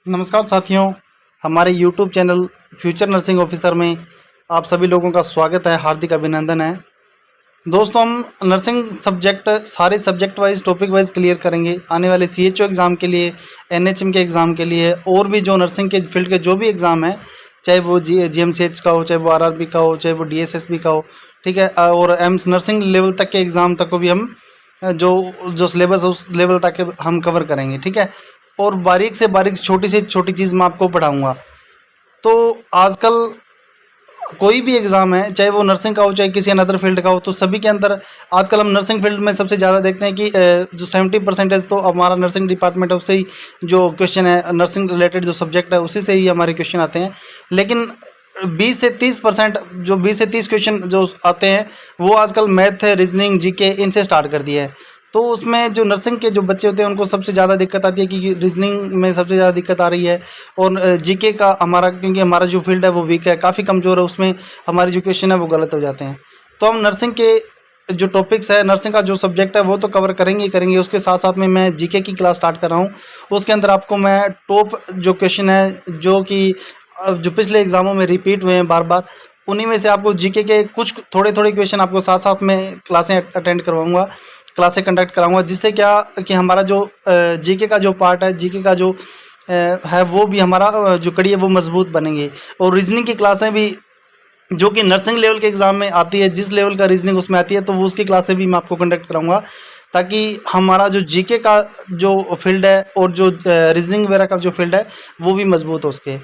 नमस्कार साथियों, हमारे YouTube channel future nursing officer में आप सभी लोगों का स्वागत है, हार्दिक अभिनंदन है। दोस्तों, हम नर्सिंग सब्जेक्ट सारे subject wise topic wise clear करेंगे आने वाले CHO एग्ज़ाम के लिए, NHM के एग्ज़ाम के लिए और भी जो नर्सिंग के फील्ड के जो भी एग्ज़ाम है, चाहे वो GMCH का हो, चाहे वो RRB का हो, चाहे वो DSSB का हो, ठीक है। और एम्स नर्सिंग लेवल तक के एग्ज़ाम तक को भी हम जो जो सिलेबस है उस लेवल तक हम कवर करेंगे, ठीक है। और बारीक से बारीक छोटी से छोटी चीज़ मैं आपको पढ़ाऊँगा। तो आजकल कोई भी एग्ज़ाम है, चाहे वो नर्सिंग का हो चाहे किसी अनदर फील्ड का हो, तो सभी के अंदर आजकल हम नर्सिंग फील्ड में सबसे ज़्यादा देखते हैं कि जो 70% तो हमारा नर्सिंग डिपार्टमेंट है, उससे ही जो क्वेश्चन है नर्सिंग रिलेटेड जो सब्जेक्ट है उसी से ही हमारे क्वेश्चन आते हैं। लेकिन 20 से 30% जो 20 से 30 क्वेश्चन जो आते हैं वो आजकल मैथ, रीजनिंग, GK इनसे स्टार्ट कर दिया है। तो उसमें जो नर्सिंग के जो बच्चे होते हैं उनको सबसे ज़्यादा दिक्कत आती है कि रीजनिंग में सबसे ज़्यादा दिक्कत आ रही है। और GK का हमारा, क्योंकि हमारा जो फील्ड है वो वीक है, काफ़ी कमज़ोर है, उसमें हमारी जो क्वेश्चन है वो गलत हो जाते हैं। तो हम नर्सिंग के जो टॉपिक्स है, नर्सिंग का जो सब्जेक्ट है वो तो कवर करेंगे ही करेंगे, उसके साथ साथ में मैं GK की क्लास स्टार्ट कर रहा हूँ। उसके अंदर आपको मैं टॉप जो क्वेश्चन है जो कि जो पिछले एग्ज़ामों में रिपीट हुए हैं बार बार, उन्हीं में से आपको GK के कुछ थोड़े थोड़े क्वेश्चन आपको साथ साथ में क्लासें अटेंड करवाऊँगा, क्लासें कंडक्ट कराऊंगा, जिससे क्या कि हमारा जो GK का जो पार्ट है, GK का जो है वो भी हमारा जो कड़ी है वो मजबूत बनेंगे। और रीजनिंग की क्लासें भी जो कि नर्सिंग लेवल के एग्ज़ाम में आती है, जिस लेवल का रीजनिंग उसमें आती है, तो वो उसकी क्लासें भी मैं आपको कंडक्ट कराऊंगा, ताकि हमारा जो GK का जो फील्ड है और जो रीजनिंग वगैरह का जो फील्ड है वो भी मजबूत हो सके।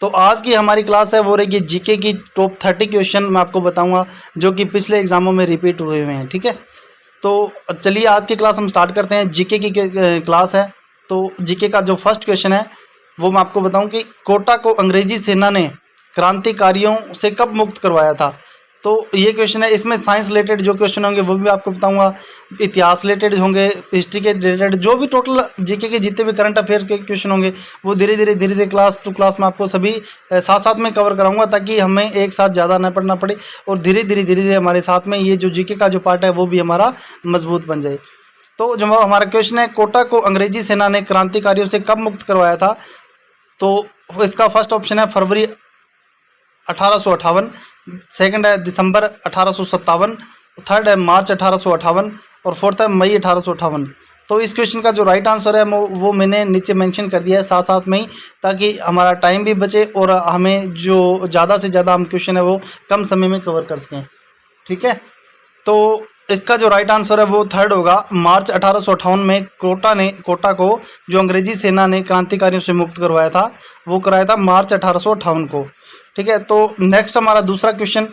तो आज की हमारी क्लास है वो रहेगी GK की टॉप 30 क्वेश्चन मैं आपको बताऊंगा जो कि पिछले एग्ज़ामों में रिपीट हुए हुए हैं, ठीक है। तो चलिए आज की क्लास हम स्टार्ट करते हैं। GK की क्लास है। तो GK का जो फर्स्ट क्वेश्चन है वो मैं आपको बताऊं कि कोटा को अंग्रेजी सेना ने क्रांतिकारियों से कब मुक्त करवाया था। तो ये क्वेश्चन है, इसमें साइंस रिलेटेड जो क्वेश्चन होंगे वो भी आपको बताऊंगा, इतिहास रिलेटेड होंगे, हिस्ट्री के रिलेटेड जो भी टोटल GK के जितने भी करंट अफेयर के क्वेश्चन होंगे वो धीरे धीरे क्लास टू क्लास में आपको सभी साथ साथ में कवर कराऊंगा, ताकि हमें एक साथ ज़्यादा ना पढ़ना पड़े और धीरे धीरे हमारे साथ में ये जो GK का जो पार्ट है वो भी हमारा मजबूत बन जाए। तो जो हमारा क्वेश्चन है, कोटा को अंग्रेजी सेना ने क्रांतिकारियों से कब मुक्त करवाया था, तो इसका फर्स्ट ऑप्शन है फरवरी 1858, सेकंड है दिसंबर 1857, थर्ड है मार्च 1858 और फोर्थ है मई 1858। तो इस क्वेश्चन का जो राइट आंसर है वो मैंने नीचे मेंशन कर दिया है साथ साथ में ही, ताकि हमारा टाइम भी बचे और हमें जो ज़्यादा से ज़्यादा हम क्वेश्चन है वो कम समय में कवर कर सकें, ठीक है। तो इसका जो राइट आंसर है वो थर्ड होगा। मार्च 1858 में कोटा को जो अंग्रेजी सेना ने क्रांतिकारियों से मुक्त करवाया था वो कराया था मार्च 1858 को, ठीक है। तो नेक्स्ट हमारा दूसरा क्वेश्चन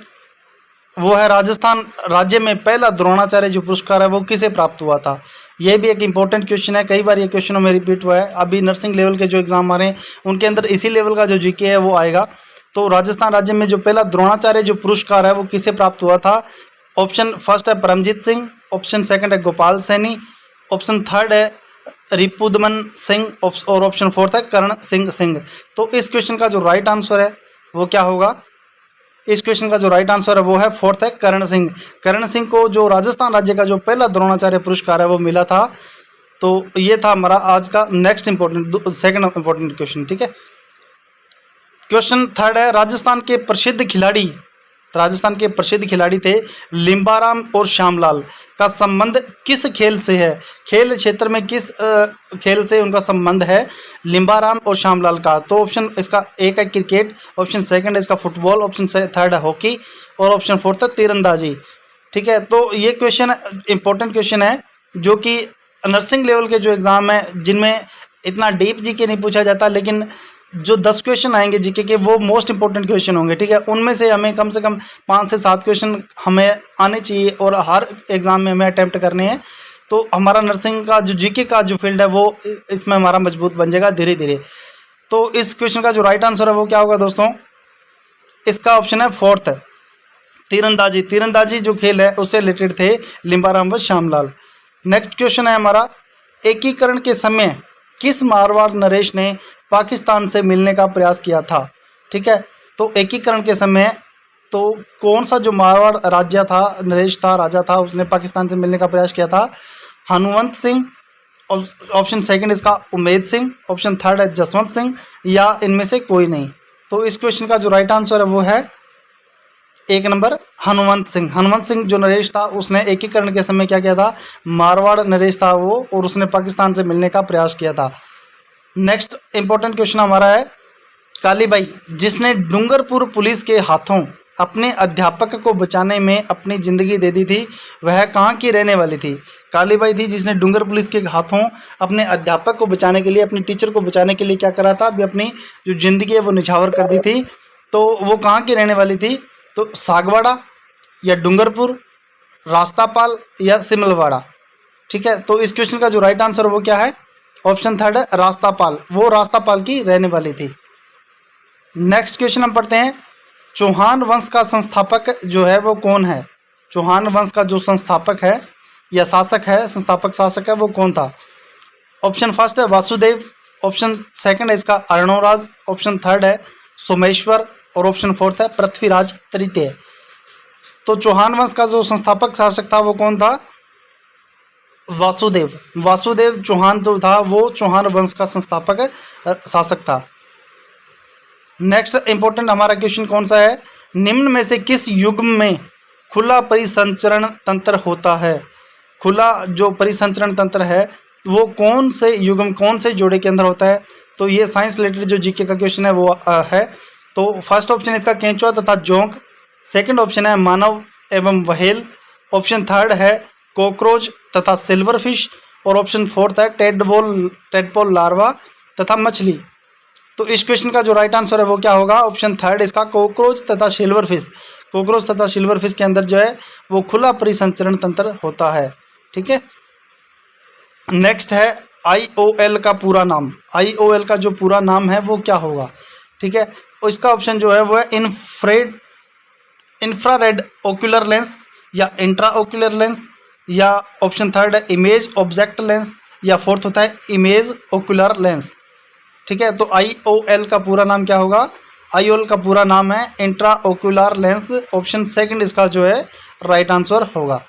वो है, राजस्थान राज्य में पहला द्रोणाचार्य जो पुरस्कार है वो किसे प्राप्त हुआ था। यह भी एक इंपॉर्टेंट क्वेश्चन है, कई बार ये क्वेश्चनों में रिपीट हुआ है। अभी नर्सिंग लेवल के जो एग्जाम आ रहे हैं उनके अंदर इसी लेवल का जो GK है वो आएगा। तो राजस्थान राज्य में जो पहला द्रोणाचार्य जो पुरस्कार है वो किसे प्राप्त हुआ था। ऑप्शन फर्स्ट है परमजीत सिंह, ऑप्शन सेकंड है गोपाल सैनी, ऑप्शन थर्ड है रिपुदमन सिंह और ऑप्शन फोर्थ है करण सिंह। तो इस क्वेश्चन का जो राइट आंसर है वो क्या होगा, इस क्वेश्चन का जो राइट आंसर है वो है फोर्थ है करण सिंह। करण सिंह को जो राजस्थान राज्य का जो पहला द्रोणाचार्य पुरस्कार है वो मिला था। तो ये था हमारा आज का next important second important question, ठीक है। क्वेश्चन थर्ड है, राजस्थान के प्रसिद्ध खिलाड़ी थे लिम्बाराम और श्यामलाल का संबंध किस खेल से है। खेल क्षेत्र में किस खेल से उनका संबंध है लिम्बाराम और श्यामलाल का। तो ऑप्शन इसका एक है क्रिकेट, ऑप्शन सेकंड है इसका फुटबॉल, ऑप्शन थर्ड है हॉकी और ऑप्शन फोर्थ है तीरंदाजी, ठीक है। तो ये क्वेश्चन इंपॉर्टेंट क्वेश्चन है जो कि नर्सिंग लेवल के जो एग्ज़ाम है जिनमें इतना डीप GK नहीं पूछा जाता, लेकिन जो 10 क्वेश्चन आएंगे GK के वो मोस्ट इंपॉर्टेंट क्वेश्चन होंगे, ठीक है। उनमें से हमें कम से कम 5 से 7 क्वेश्चन हमें आने चाहिए और हर एग्ज़ाम में हमें अटैम्प्ट करने हैं। तो हमारा नर्सिंग का जो GK का जो फील्ड है वो इसमें हमारा मजबूत बन जाएगा धीरे धीरे। तो इस क्वेश्चन का जो राइट आंसर है वो क्या होगा दोस्तों, इसका ऑप्शन है फोर्थ, तीरंदाजी जो खेल है उससे रिलेटेड थे लिम्बाराम व श्यामलाल। नेक्स्ट क्वेश्चन है हमारा, एकीकरण के समय किस मारवाड़ नरेश ने पाकिस्तान से मिलने का प्रयास किया था, ठीक है। तो एकीकरण के समय तो कौन सा जो मारवाड़ राज्य था, नरेश था, राजा था, उसने पाकिस्तान से मिलने का प्रयास किया था। हनुमंत सिंह, ऑप्शन सेकंड इसका उमेद सिंह, ऑप्शन थर्ड है जसवंत सिंह, या इनमें से कोई नहीं। तो इस क्वेश्चन का जो राइट आंसर है वो है एक नंबर हनुमंत सिंह। हनुमंत सिंह जो नरेश था उसने एकीकरण के समय क्या किया था, मारवाड़ नरेश था वो, और उसने पाकिस्तान से मिलने का प्रयास किया था। नेक्स्ट इंपॉर्टेंट क्वेश्चन हमारा है, कालीबाई जिसने डूंगरपुर पुलिस के हाथों अपने अध्यापक को बचाने में अपनी ज़िंदगी दे दी थी, वह कहाँ की रहने वाली थी। कालीबाई थी जिसने डूंगर पुलिस के हाथों अपने अध्यापक को बचाने के लिए, अपनी टीचर को बचाने के लिए क्या करा था, अभी अपनी जो ज़िंदगी है वो निछावर कर दी थी। तो वो कहाँ की रहने वाली थी, तो सागवाड़ा या डूंगरपुर, रास्तापाल या सिमलवाड़ा। ठीक है, तो इस क्वेश्चन का जो राइट आंसर वो क्या है, ऑप्शन थर्ड है रास्तापाल, वो रास्तापाल की रहने वाली थी। नेक्स्ट क्वेश्चन हम पढ़ते हैं, चौहान वंश का संस्थापक जो है वो कौन है। चौहान वंश का जो संस्थापक है या शासक है, संस्थापक शासक है, वो कौन था। ऑप्शन फर्स्ट है वासुदेव, ऑप्शन सेकंड है इसका अर्णोराज, ऑप्शन थर्ड है सोमेश्वर, और ऑप्शन फोर्थ है पृथ्वीराज तृतीय। तो चौहान वंश का जो संस्थापक शासक था वो कौन था, वासुदेव। वासुदेव चौहान जो था वो चौहान वंश का संस्थापक शासक था। नेक्स्ट इंपॉर्टेंट हमारा क्वेश्चन कौन सा है, निम्न में से किस युग्म में खुला परिसंचरण तंत्र होता है। खुला जो परिसंचरण तंत्र है वो कौन से युग्म, कौन से जोड़े के अंदर होता है। तो ये साइंस रिलेटेड जो जीके का क्वेश्चन है वो है। तो फर्स्ट ऑप्शन है इसका केंचुआ तथा जोंक, सेकंड ऑप्शन है मानव एवं व्हेल, ऑप्शन थर्ड है कॉकरोच तथा सिल्वर फिश, और ऑप्शन फोर्थ है टेडपोल लार्वा तथा मछली। तो इस क्वेश्चन का जो राइट आंसर है वो क्या होगा, ऑप्शन थर्ड इसका कॉकरोच तथा सिल्वर फिश। कॉकरोच तथा सिल्वर फिश के अंदर जो है वो खुला परिसंचरण तंत्र होता है। ठीक है, नेक्स्ट है IOL का पूरा नाम। IOL का जो पूरा नाम है वो क्या होगा। ठीक है, और इसका ऑप्शन जो है वो है इंफ्रारेड ओक्यूलर लेंस, या इंट्रा ओक्यूलर लेंस, या ऑप्शन थर्ड है इमेज ऑब्जेक्ट लेंस, या फोर्थ होता है इमेज ओक्यूलर लेंस। ठीक है, तो IOL का पूरा नाम क्या होगा, IOL का पूरा नाम है intra ocular lens, option second इसका जो है राइट आंसर होगा।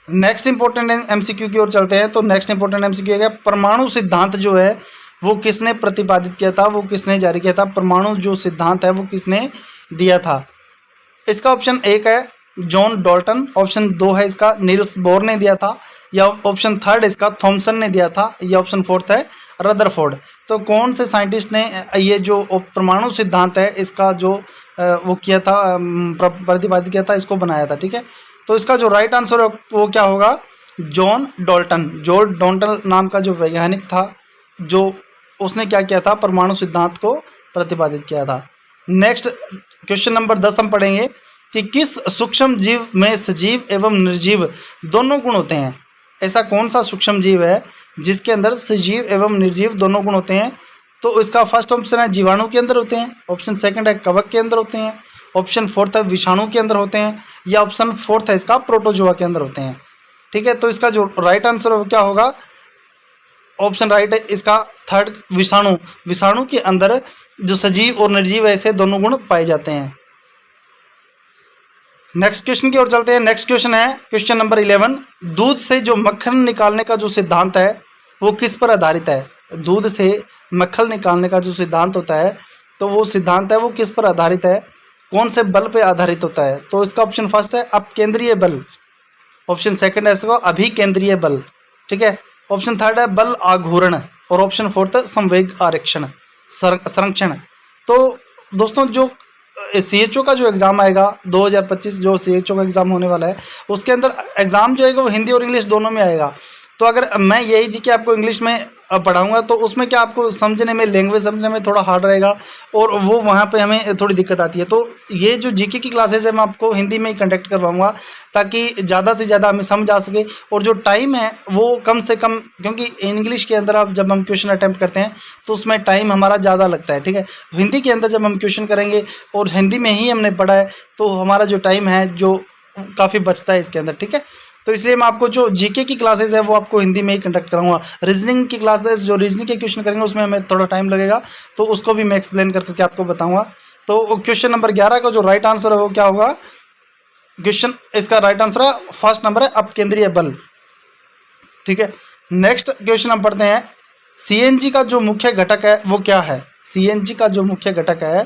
नेक्स्ट इंपॉर्टेंट MCQ की ओर चलते हैं। तो नेक्स्ट इंपॉर्टेंट MCQ है, परमाणु सिद्धांत जो है वो किसने प्रतिपादित किया था, वो किसने जारी किया था। परमाणु जो सिद्धांत है वो किसने दिया था। इसका ऑप्शन एक है जॉन डॉल्टन, ऑप्शन दो है इसका नील्स बोर ने दिया था, या ऑप्शन थर्ड इसका थॉमसन ने दिया था, या ऑप्शन फोर्थ है रदरफोर्ड। तो कौन से साइंटिस्ट ने ये जो परमाणु सिद्धांत है इसका जो वो किया था, प्रतिपादित किया था, इसको बनाया था। ठीक है, तो इसका जो राइट आंसर है वो क्या होगा, जॉन डॉल्टन। जॉन डॉल्टन नाम का जो वैज्ञानिक था, जो उसने क्या किया था, परमाणु सिद्धांत को प्रतिपादित किया था। नेक्स्ट क्वेश्चन नंबर 10 हम पढ़ेंगे कि किस सूक्ष्म जीव में सजीव एवं निर्जीव दोनों गुण होते हैं। ऐसा कौन सा सूक्ष्म जीव है जिसके अंदर सजीव एवं निर्जीव दोनों गुण होते हैं। तो इसका फर्स्ट ऑप्शन है जीवाणु के अंदर होते हैं, ऑप्शन सेकंड है कवक के अंदर होते हैं, ऑप्शन फोर्थ है विषाणु के अंदर होते हैं, या ऑप्शन फोर्थ है इसका प्रोटोजोआ के अंदर होते हैं। ठीक है, तो इसका जो राइट आंसर है वो क्या होगा, ऑप्शन राइट है इसका थर्ड विषाणु। विषाणु के अंदर जो सजीव और निर्जीव ऐसे दोनों गुण पाए जाते हैं। नेक्स्ट क्वेश्चन की ओर चलते हैं। नेक्स्ट क्वेश्चन है क्वेश्चन नंबर 11, दूध से जो मक्खन निकालने का जो सिद्धांत है वो किस पर आधारित है। दूध से मक्खन निकालने का जो सिद्धांत होता है तो वो सिद्धांत है वो किस पर आधारित है, कौन से बल पे आधारित होता है। तो इसका ऑप्शन फर्स्ट है अपकेंद्रीय बल, ऑप्शन सेकंड है इसका अभिकेंद्रीय बल। ठीक है, ऑप्शन थर्ड है बल आघूर्ण, और ऑप्शन फोर्थ है संवेग आरक्षण संरक्षण। तो दोस्तों जो CHO का जो एग्ज़ाम आएगा 2025, जो CHO का एग्ज़ाम होने वाला है उसके अंदर एग्ज़ाम जो है वो हिंदी और इंग्लिश दोनों में आएगा। तो अगर मैं यही जीके आपको इंग्लिश में पढ़ाऊंगा तो उसमें क्या आपको समझने में, लैंग्वेज समझने में थोड़ा हार्ड रहेगा, और वो वहाँ पे हमें थोड़ी दिक्कत आती है। तो ये जो जीके की क्लासेस है मैं आपको हिंदी में ही कंडक्ट करवाऊंगा ताकि ज़्यादा से ज़्यादा हमें समझ आ सके, और जो टाइम है वो कम से कम, क्योंकि इंग्लिश के अंदर आप जब हम क्वेश्चन अटैम्प्ट करते हैं तो उसमें टाइम हमारा ज़्यादा लगता है। ठीक है, हिंदी के अंदर जब हम क्वेश्चन करेंगे और हिंदी में ही हमने पढ़ा है तो हमारा जो टाइम है जो काफ़ी बचता है इसके अंदर। ठीक है, तो इसलिए मैं आपको जो जीके की क्लासेस है वो आपको हिंदी में ही कंडक्ट कराऊंगा। रीजनिंग की क्लासेस, जो रीजनिंग के क्वेश्चन करेंगे उसमें हमें थोड़ा टाइम लगेगा, तो उसको भी मैं एक्सप्लेन करके आपको बताऊंगा। तो क्वेश्चन नंबर 11 का जो राइट आंसर है वो क्या होगा, क्वेश्चन इसका राइट आंसर है फर्स्ट नंबर है अपकेंद्रीय बल। ठीक है। नेक्स्ट क्वेश्चन हम पढ़ते हैं, सीएनजी का जो मुख्य घटक है वो क्या है? सीएनजी का जो मुख्य घटक है,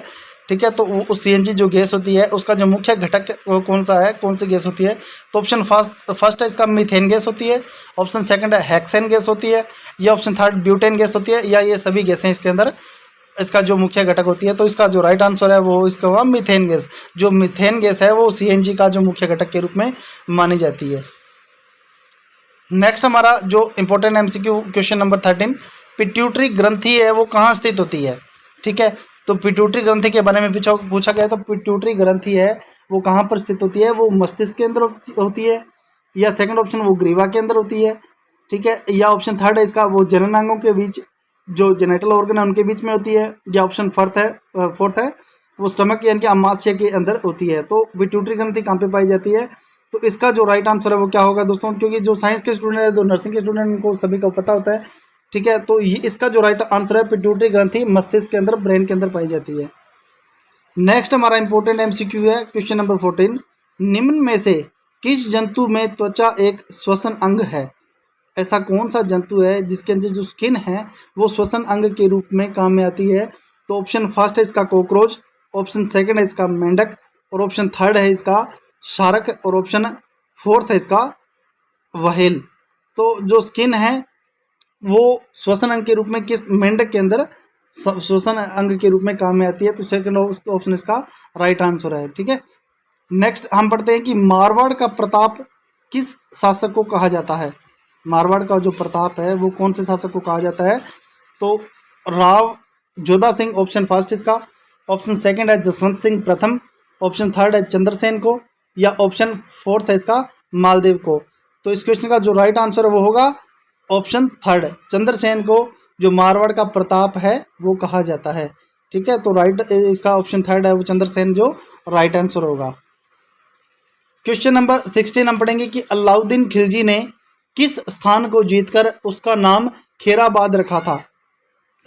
ठीक है, तो उस सीएनजी जो गैस होती है उसका जो मुख्य घटक वो कौन सा है, कौन सी गैस होती है? तो ऑप्शन फर्स्ट है इसका मीथेन गैस होती है, ऑप्शन सेकंड है हेक्सेन गैस होती है, या ऑप्शन थर्ड ब्यूटेन गैस होती है, या ये सभी गैसें इसके अंदर इसका जो मुख्य घटक होती है। तो इसका जो राइट आंसर है वो इसका होगा मीथेन गैस। जो मीथेन गैस है वो सीएनजी का जो मुख्य घटक के रूप में मानी जाती है। नेक्स्ट हमारा जो important MCQ question number 13, pituitary ग्रंथि है वो कहाँ स्थित होती है? ठीक है, तो पिट्यूटरी ग्रंथि के बारे में पूछा गया। तो पिट्यूटरी ग्रंथि है वो कहाँ पर स्थित होती है? वो मस्तिष्क के अंदर होती है, या सेकंड ऑप्शन वो ग्रीवा के अंदर होती है, ठीक है, या ऑप्शन थर्ड है इसका वो जननांगों के बीच जो जेनेटल ऑर्गन है उनके बीच में होती है, या ऑप्शन फोर्थ है वो स्टमक यानी कि अमाशय के अंदर होती है। तो पिट्यूटरी ग्रंथि कहाँ पे पाई जाती है? तो इसका जो राइट आंसर है वो क्या होगा दोस्तों? क्योंकि जो साइंस के स्टूडेंट है, जो नर्सिंग के स्टूडेंट उनको सभी को पता होता है, ठीक है, तो ये इसका जो राइट आंसर है पिट्यूटरी ग्रंथि मस्तिष्क के अंदर, ब्रेन के अंदर पाई जाती है। नेक्स्ट हमारा इंपॉर्टेंट एमसीक्यू है क्वेश्चन नंबर 14, निम्न में से किस जंतु में त्वचा एक श्वसन अंग है? ऐसा कौन सा जंतु है जिसके अंदर जो स्किन है वो श्वसन अंग के रूप में काम में आती है? तो ऑप्शन फर्स्ट है इसका कॉकरोच, ऑप्शन सेकंड है इसका मेंढक, और ऑप्शन थर्ड है इसका शार्क, और ऑप्शन फोर्थ है इसका व्हेल। तो जो स्किन है वो श्वसन अंग के रूप में किस मेंढक के अंदर श्वसन अंग के रूप में काम में आती है? तो सेकंड ऑप्शन इसका राइट आंसर है। ठीक है, नेक्स्ट हम पढ़ते हैं कि मारवाड़ का प्रताप किस शासक को कहा जाता है? मारवाड़ का जो प्रताप है वो कौन से शासक को कहा जाता है? तो राव जोधा सिंह ऑप्शन फर्स्ट इसका, ऑप्शन सेकंड है जसवंत सिंह प्रथम, ऑप्शन थर्ड है चंद्रसेन को, या ऑप्शन फोर्थ है इसका मालदेव को। तो इस क्वेश्चन का जो राइट आंसर है वो होगा ऑप्शन थर्ड, चंद्रसेन को जो मारवाड़ का प्रताप है वो कहा जाता है। ठीक है, तो राइट इसका ऑप्शन थर्ड है वो चंद्रसेन जो राइट आंसर होगा। क्वेश्चन नंबर 16 हम पढ़ेंगे कि अलाउद्दीन खिलजी ने किस स्थान को जीतकर उसका नाम खेराबाद रखा था?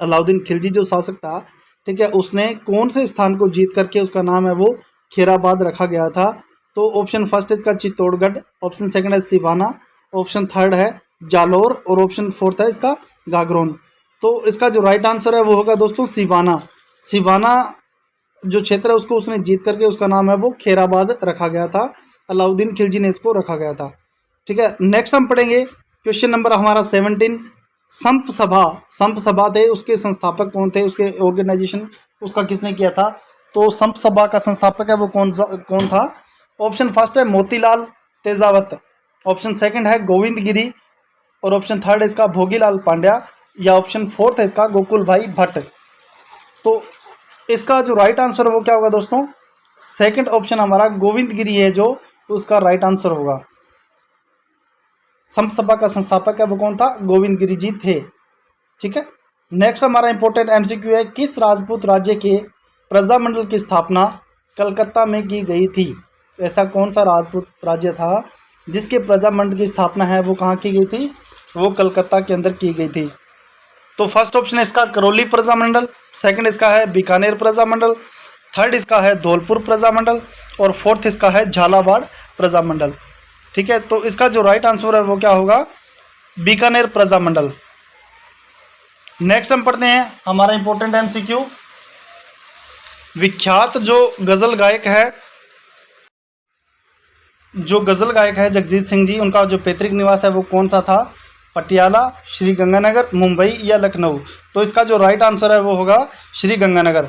अलाउद्दीन खिलजी जो शासक था, ठीक है, उसने कौन से स्थान को जीत करके उसका नाम है वो खेराबाद रखा गया था? तो ऑप्शन फर्स्ट है इसका चित्तौड़गढ़, ऑप्शन सेकंड है सिवाना, ऑप्शन थर्ड है जालोर, और ऑप्शन फोर्थ है इसका गागरोन। तो इसका जो राइट आंसर है वो होगा दोस्तों सिवाना। सिवाना जो क्षेत्र है उसको उसने जीत करके उसका नाम है वो खेराबाद रखा गया था। अलाउद्दीन खिलजी ने इसको रखा गया था। ठीक है, नेक्स्ट हम पढ़ेंगे क्वेश्चन नंबर हमारा 17, संप सभा। संप सभा थे उसके संस्थापक कौन थे? उसके ऑर्गेनाइजेशन उसका किसने किया था? तो संप सभा का संस्थापक है वो कौन था? ऑप्शन फर्स्ट है मोतीलाल तेजावत, ऑप्शन सेकंड है गोविंद गिरी, और ऑप्शन थर्ड है इसका भोगीलाल पांड्या, या ऑप्शन फोर्थ है इसका गोकुल भाई भट्ट। तो इसका जो राइट आंसर है वो क्या होगा दोस्तों? सेकंड ऑप्शन हमारा गोविंद गिरी है जो उसका राइट आंसर होगा। संप सभा का संस्थापक है वो कौन था? गोविंद गिरी जी थे। ठीक है, नेक्स्ट हमारा इंपॉर्टेंट एमसीक्यू है, किस राजपूत राज्य के प्रजामंडल की स्थापना कलकत्ता में की गई थी? ऐसा कौन सा राजपूत राज्य था जिसके प्रजामंडल की स्थापना है वो कहाँ की गई थी? वो कलकत्ता के अंदर की गई थी। तो फर्स्ट ऑप्शन है इसका करौली प्रजामंडल, सेकंड इसका है बीकानेर प्रजामंडल, थर्ड इसका है धौलपुर प्रजामंडल, और फोर्थ इसका है झालावाड़ प्रजामंडल। ठीक है, तो इसका जो राइट आंसर है वो क्या होगा? बीकानेर प्रजामंडल। नेक्स्ट हम पढ़ते हैं हमारा इंपॉर्टेंट एमसीक्यू, विख्यात जो गजल गायक है जगजीत सिंह जी, उनका जो पैतृक निवास है वो कौन सा था? पटियाला, श्री गंगानगर, मुंबई या लखनऊ? तो इसका जो राइट आंसर है वो होगा श्री गंगानगर।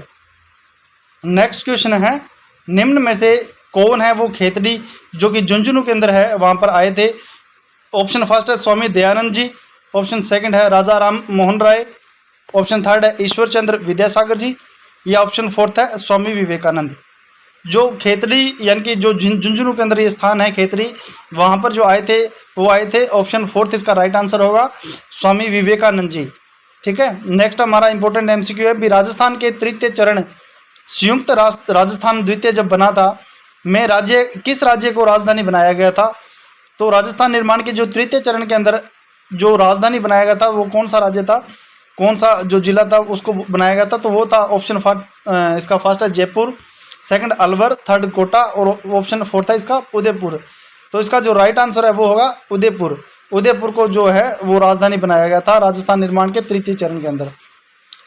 नेक्स्ट क्वेश्चन है, निम्न में से कौन है वो खेतड़ी जो कि झुंझुनू के अंदर है वहाँ पर आए थे? ऑप्शन फर्स्ट है स्वामी दयानंद जी, ऑप्शन सेकंड है राजा राम मोहन राय, ऑप्शन थर्ड है ईश्वर चंद्र विद्यासागर जी, या ऑप्शन फोर्थ है स्वामी विवेकानंद। जो खेतड़ी यानी कि जो झुंझुनू के अंदर ये स्थान है खेतड़ी, वहाँ पर जो आए थे ऑप्शन फोर्थ इसका राइट आंसर होगा स्वामी विवेकानंद जी। ठीक है, नेक्स्ट हमारा इंपॉर्टेंट एमसीक्यू है भी राजस्थान के तृतीय चरण संयुक्त राजस्थान द्वितीय जब बना था में किस राज्य को राजधानी बनाया गया था? तो राजस्थान निर्माण के जो तृतीय चरण के अंदर जो राजधानी बनाया गया था वो कौन सा राज्य था, कौन सा जो जिला था उसको बनाया गया था? तो वो था ऑप्शन इसका फर्स्ट है जयपुर, सेकंड अलवर, थर्ड कोटा, और ऑप्शन फोर्थ है इसका उदयपुर। तो इसका जो राइट आंसर है वो होगा उदयपुर। उदयपुर को जो है वो राजधानी बनाया गया था राजस्थान निर्माण के तृतीय चरण के अंदर।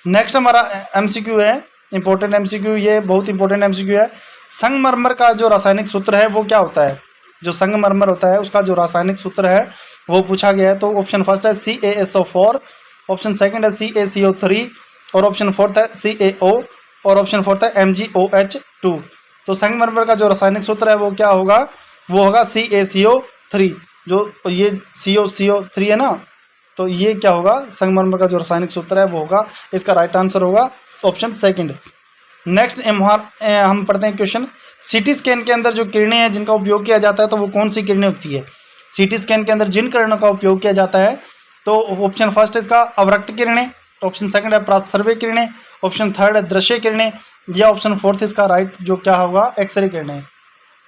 नेक्स्ट हमारा एमसीक्यू है, इंपॉर्टेंट एमसीक्यू, ये बहुत इंपॉर्टेंट एमसीक्यू है। संगमरमर का जो रासायनिक सूत्र है वो क्या होता है? जो संगमरमर होता है उसका जो रासायनिक सूत्र है वो पूछा गया है। तो ऑप्शन फर्स्ट है CaSO4, ऑप्शन सेकंड है CaCO3 और ऑप्शन फोर्थ है CaO और ऑप्शन फोर्थ है MgOH2। तो संगमरमर का जो रासायनिक सूत्र है वो क्या होगा? वो होगा CaCO3। जो ये CO3 है ना, तो ये क्या होगा? संगमरमर का जो रासायनिक सूत्र है वो होगा, इसका राइट आंसर होगा ऑप्शन सेकंड। नेक्स्ट हम पढ़ते हैं क्वेश्चन। सीटी स्कैन के अंदर जो किरणें हैं जिनका उपयोग किया जाता है तो वो कौन सी किरणें होती है? सीटी स्कैन के अंदर जिन किरणों का उपयोग किया जाता है तो ऑप्शन फर्स्ट है इसका अवरक्त किरणें, ऑप्शन सेकंड है प्रास्तरव्य किरणें, ऑप्शन थर्ड है दृश्य किरणें, या ऑप्शन फोर्थ इसका राइट जो क्या होगा? एक्सरे किरणें।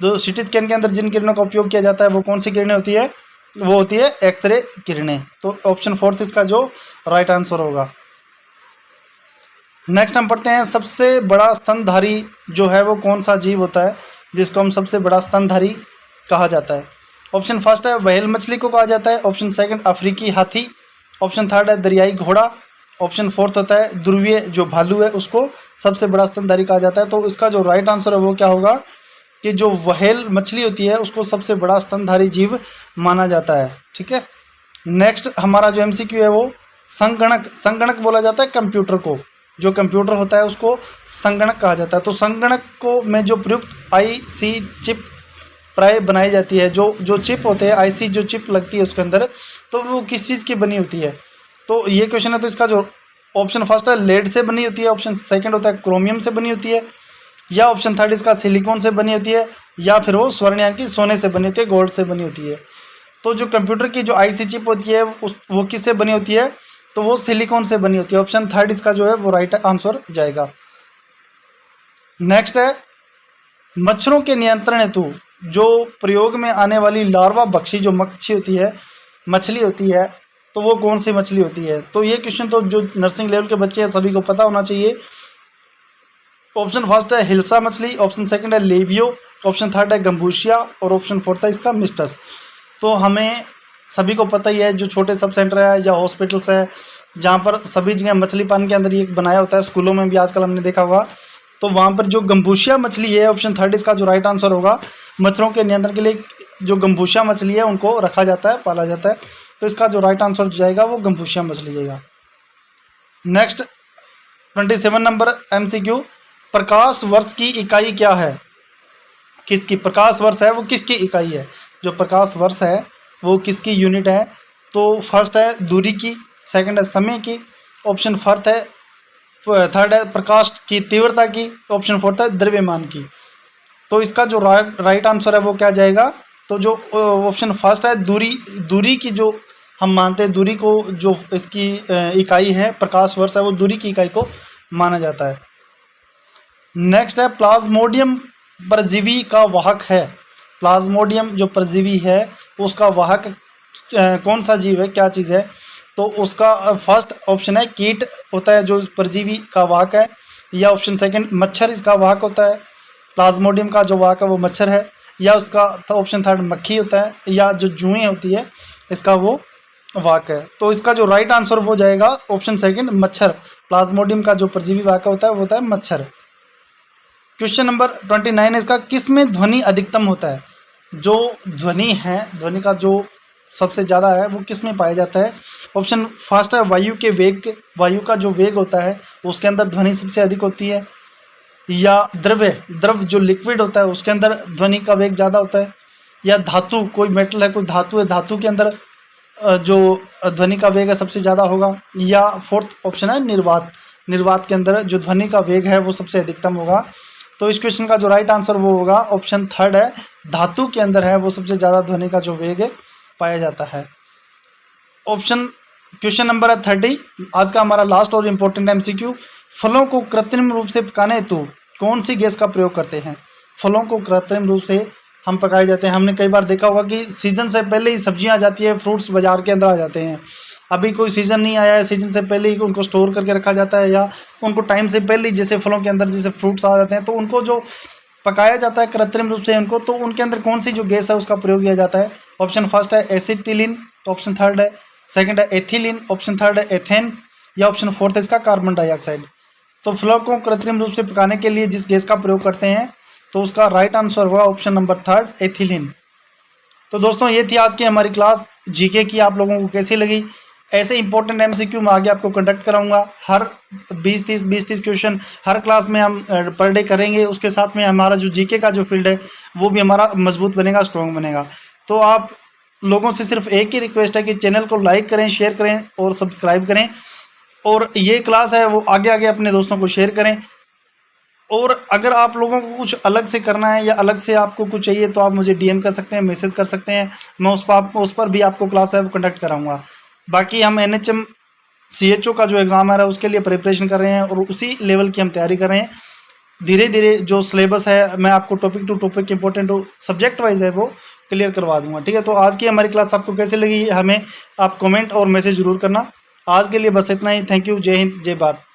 जो सीटी स्कैन के अंदर जिन किरणों का उपयोग किया जाता है वो कौन सी किरणें होती है? वो होती है एक्सरे किरणें। तो ऑप्शन फोर्थ इसका जो राइट आंसर होगा। नेक्स्ट हम पढ़ते हैं सबसे बड़ा स्तनधारी जो है वो कौन सा जीव होता है जिसको हम सबसे बड़ा स्तनधारी कहा जाता है? ऑप्शन फर्स्ट है व्हेल मछली को कहा जाता है, ऑप्शन सेकंड अफ्रीकी हाथी, ऑप्शन थर्ड है दरियाई घोड़ा, ऑप्शन फोर्थ होता है ध्रुवीय जो भालू है उसको सबसे बड़ा स्तनधारी कहा जाता है। तो इसका जो राइट आंसर है वो क्या होगा कि जो व्हेल मछली होती है उसको सबसे बड़ा स्तनधारी जीव माना जाता है। ठीक है। नेक्स्ट हमारा जो एमसीक्यू है वो संगणक बोला जाता है कंप्यूटर को। जो कंप्यूटर होता है उसको संगणक कहा जाता है। तो संगणक को में जो प्रयुक्त आईसी चिप प्राय बनाई जाती है, जो चिप होते हैं आईसी जो चिप लगती है उसके अंदर, तो वो किस चीज़ की बनी होती है? तो ये क्वेश्चन है, तो इसका जो ऑप्शन फर्स्ट है लेड से बनी होती है, ऑप्शन सेकंड होता है क्रोमियम से बनी होती है, या ऑप्शन थर्ड इसका सिलिकॉन से बनी होती है, या फिर वो स्वर्ण यानी कि सोने से बनी होती है, गोल्ड से बनी होती है। तो जो कंप्यूटर की जो आईसी चिप होती है वो किससे बनी होती है? तो वो सिलिकॉन से बनी होती है। ऑप्शन थर्ड इसका जो है वो राइट आंसर जाएगा। नेक्स्ट है मच्छरों के नियंत्रण हेतु जो प्रयोग में आने वाली लार्वा भक्षी जो मछली होती है तो वो कौन सी मछली होती है? तो ये क्वेश्चन तो जो नर्सिंग लेवल के बच्चे हैं सभी को पता होना चाहिए। ऑप्शन फर्स्ट है हिल्सा मछली, ऑप्शन सेकंड है लेबियो, ऑप्शन थर्ड है गंबूशिया और ऑप्शन फोर्थ है इसका मिस्टस। तो हमें सभी को पता ही है, जो छोटे सब सेंटर है या हॉस्पिटल्स है जहाँ पर सभी जगह मछली पालन के अंदर ये बनाया होता है, स्कूलों में भी आजकल हमने देखा होगा, तो वहाँ पर जो गंबूशिया मछली है ऑप्शन थर्ड इसका जो राइट आंसर होगा। मच्छरों के नियंत्रण के लिए जो गंबूशिया मछली है उनको रखा जाता है, पाला जाता है, तो इसका जो राइट आंसर जाएगा वो गंबूशिया मछली जाएगा। नेक्स्ट 27 नंबर एमसीक्यू, प्रकाश वर्ष की इकाई क्या है? किसकी प्रकाश वर्ष है वो किसकी इकाई है? जो प्रकाश वर्ष है वो किसकी यूनिट है? तो फर्स्ट है दूरी की, सेकंड है समय की, ऑप्शन थर्ड है प्रकाश की तीव्रता की, ऑप्शन फोर्थ है द्रव्यमान की। तो इसका जो राइट आंसर है वो क्या जाएगा? तो जो ऑप्शन फर्स्ट है दूरी की, जो हम मानते हैं दूरी को जो इसकी इकाई है प्रकाश वर्ष है वो दूरी की इकाई को माना जाता है। नेक्स्ट है प्लाज्मोडियम परजीवी का वाहक है। प्लाज्मोडियम जो परजीवी है उसका वाहक कौन सा जीव है, क्या चीज़ है? तो उसका फर्स्ट ऑप्शन है कीट होता है जो परजीवी का वाहक है, या ऑप्शन सेकंड मच्छर इसका वाहक होता है। प्लाज्मोडियम का जो वाहक है वो मच्छर है, या उसका ऑप्शन थर्ड मक्खी होता है, या जो जुएँ होती है इसका वो वाहक है। तो इसका जो राइट आंसर वो जाएगा ऑप्शन सेकंड मच्छर। प्लाज्मोडियम का जो परजीवी वाहक होता है वो होता है मच्छर। क्वेश्चन नंबर 29 इसका किस में ध्वनि अधिकतम होता है? जो ध्वनि है, ध्वनि का जो सबसे ज़्यादा है वो किस में पाया जाता है? ऑप्शन फर्स्ट है वायु का जो वेग होता है उसके अंदर ध्वनि सबसे अधिक होती है, या द्रव जो लिक्विड होता है उसके अंदर ध्वनि का वेग ज़्यादा होता है, या धातु कोई मेटल है कोई धातु है धातु के अंदर जो ध्वनि का वेग है सबसे ज़्यादा होगा, या फोर्थ ऑप्शन है निर्वात के अंदर जो ध्वनि का वेग है वो सबसे अधिकतम होगा। तो इस क्वेश्चन का जो राइट आंसर वो होगा ऑप्शन थर्ड है धातु के अंदर है वो सबसे ज़्यादा ध्वनि का जो वेग है पाया जाता है। क्वेश्चन नंबर है 30, आज का हमारा लास्ट और इम्पोर्टेंट एमसीक्यू, फलों को कृत्रिम रूप से पकाने हेतु कौन सी गैस का प्रयोग करते हैं? फलों को कृत्रिम रूप से हम पकाए जाते हैं। हमने कई बार देखा होगा कि सीज़न से पहले ही सब्जियां आ जाती है, फ्रूट्स बाज़ार के अंदर आ जाते हैं, अभी कोई सीज़न नहीं आया है, सीज़न से पहले ही उनको स्टोर करके रखा जाता है, या उनको टाइम से पहले ही जैसे फलों के अंदर जैसे फ्रूट्स आ जाते हैं तो उनको जो पकाया जाता है कृत्रिम रूप से उनको, तो उनके अंदर कौन सी जो गैस है उसका प्रयोग किया जाता है? ऑप्शन फर्स्ट है एसिटिलीन, तो ऑप्शन थर्ड है, सेकंड है एथिलीन, ऑप्शन थर्ड है एथेन, या ऑप्शन फोर्थ है इसका कार्बन डाइऑक्साइड। तो फ्लोर को कृत्रिम रूप से पकाने के लिए जिस गैस का प्रयोग करते हैं तो उसका राइट आंसर हुआ ऑप्शन नंबर थर्ड, एथिलीन। तो दोस्तों ये थी आज की हमारी क्लास जीके की। आप लोगों को कैसी लगी? ऐसे इंपॉर्टेंट एमसीक्यू मैं आगे आपको कंडक्ट कराऊंगा। हर 20-30 क्वेश्चन हर क्लास में हम पर डे करेंगे। उसके साथ में हमारा जो जीके का जो फील्ड है वो भी हमारा मजबूत बनेगा, स्ट्रॉन्ग बनेगा। तो आप लोगों से सिर्फ एक ही रिक्वेस्ट है कि चैनल को लाइक करें, शेयर करें और सब्सक्राइब करें, और ये क्लास है वो आगे आगे अपने दोस्तों को शेयर करें। और अगर आप लोगों को कुछ अलग से करना है या अलग से आपको कुछ चाहिए तो आप मुझे डीएम कर सकते हैं, मैसेज कर सकते हैं। मैं उस पर भी आपको क्लास है वो कंडक्ट कराऊंगा। बाकी हम एनएचएम सीएचओ का जो एग्ज़ाम आ रहा है उसके लिए प्रिपरेशन कर रहे हैं और उसी लेवल की हम तैयारी कर रहे हैं। धीरे धीरे जो सिलेबस है मैं आपको topic to topic important subject wise है वो क्लियर करवा दूंगा। ठीक है, तो आज की हमारी क्लास आपको कैसे लगी हमें आप कमेंट और मैसेज जरूर करना। आज के लिए बस इतना ही। Thank you. जय हिंद, जय भारत।